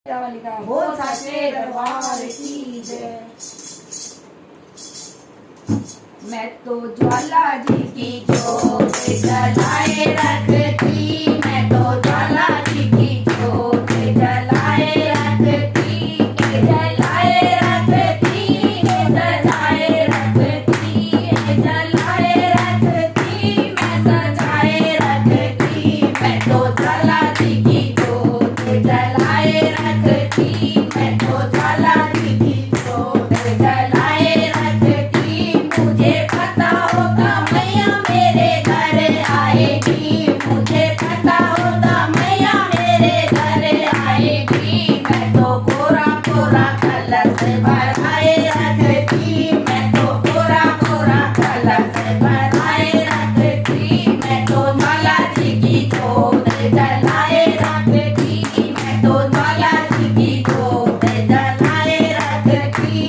बोल सच्चे दरबार की जय। मैं तो ज्वाला जी की जोत जलाए रखती, मैं तो ज्वाला जी की जोत जलाए रखती, जलाए रखती, सजाए रखती, जलाए रखती, मैं सजाए रखती। मैं तो ज्वाला जी की जोत जलाए रखती, मैं तो ज्वाला जी की जोत जलाए रखती। मुझे पता होता मैया मेरे घर आएगी, मुझे पता होता मैया मेरे घर आएगी। मैं तो कोरा कोरा कलश भराए रखती, मैं तो कोरा कोरा कलश भराए रखती। मैं तो ज्वाला जी की जोत जलाए रखती, मैं तो ज्वाला जी की जोत जलाए रखती,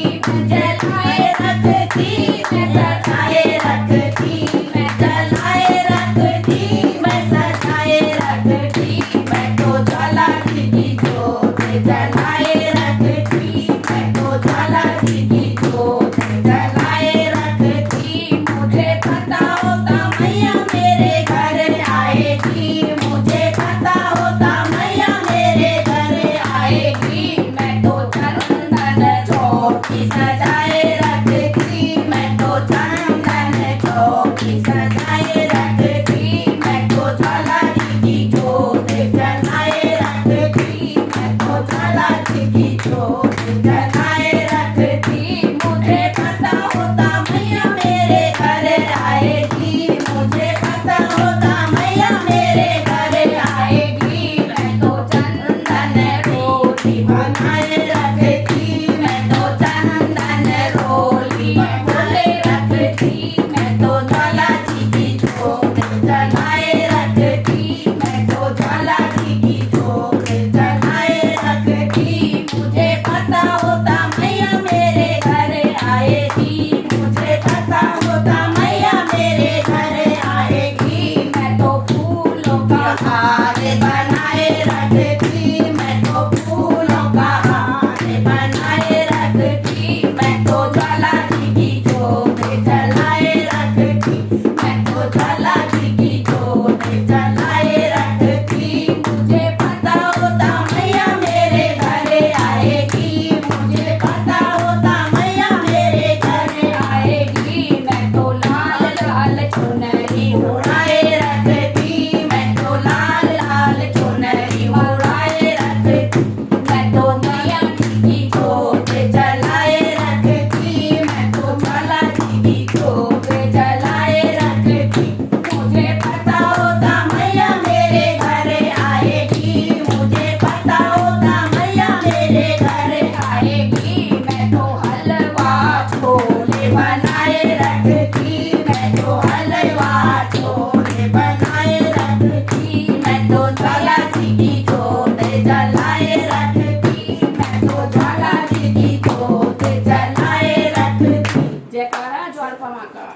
जलाए रखती, मैं सजाए रखती, मैं जलाए रखती, मैं सजाए रखती। मैं तो ज्वाला जी की जोत जलाए रखती, मैं तो ज्वाला जी की जोत जलाए रखती। मुझे पता होता मैया मेरे घर आएगी, मुझे पता होता मैया मेरे घर आएगी। मैं तो चंदन चौकी सजाए रखती, मैं तो चंदन चौकी सजाए रखती। मैं तो ज्वाला जी की जोत जलाए रखती, मैं तो ज्वाला जी की जोत जलाए रखती। मुझे पता होता मैया मेरे घर आएगी, मुझे पता होता मैया मेरे घर आएगी। मैं तो चंदन रोली बनाए रखती, मैं तो चंदन रोली बनाए रखती। मैं तो ज्वाला जी की जोत जलाए रखती, मैं तो ज्वाला जी की जोत जलाए रखती। मुझे पता होता मैया मेरे घर आएगी, मुझे पता होता मैया मेरे घर आएगी। मैं तो फूलों का हार बनाए रखती, मैं तो फूलों का हार बनाए रखती। मैं तो ज्वाला जी की जोत जलाए रखती, मैं तो ज्वाला जी की जोत जलाए रखती। मुझे पता होता मैया मेरे घर आएगी, मुझे पता होता मैया मेरे घर आएगी। मैं तो लाल लाल चुनरी ओढ़ाए रखती, मैं तो लाल लाल चुनरी ओढ़ाए रखती। मैं तो मैया जी की जोत जलाए रखती, मैं तो ज्वाला जी की जोत जलाए रखती। मुझे पता होता मैया मेरे घर आएगी, मुझे पता होता मैया मेरे घर आएगी। मैं तो हलवा छोले बनाए रखती, मैं तो हलवा छोले बनाए रखती। मैं तो ज्वाला जी की जोत जलाए रखती, मैं तो ज्वाला जी की जोत जलाए रखती। जयकारा ज्वाला माँ का,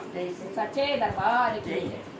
सच्चे दरबार की जय।